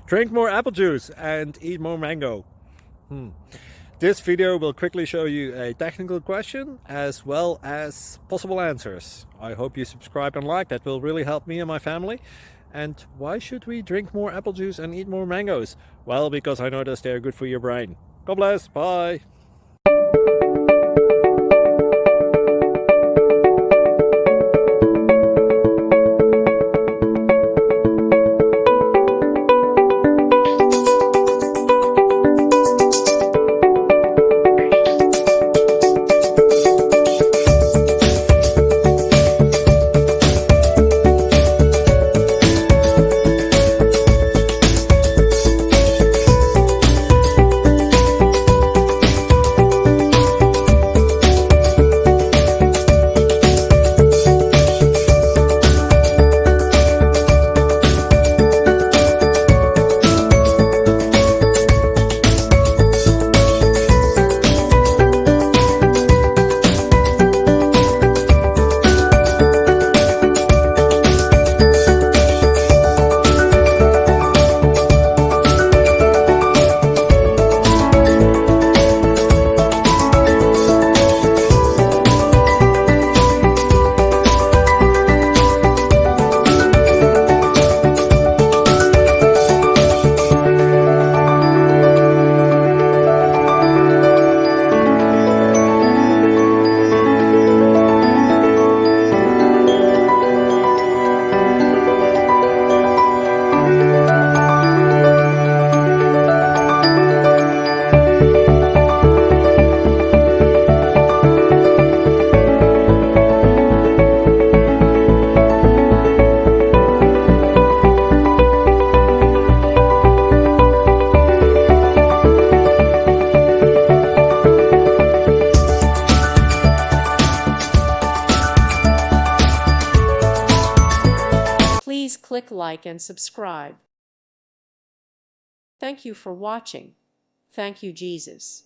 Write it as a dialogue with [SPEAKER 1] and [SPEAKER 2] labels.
[SPEAKER 1] Drink more apple juice and eat more mango. This video will quickly show you a technical question as well as possible answers. I hope you subscribe and like, that will really help me and my family. And why should we drink more apple juice and eat more mangoes? Well, because I noticed they're good for your brain. God bless, bye!
[SPEAKER 2] Please click like and subscribe. Thank you for watching. Thank you, Jesus.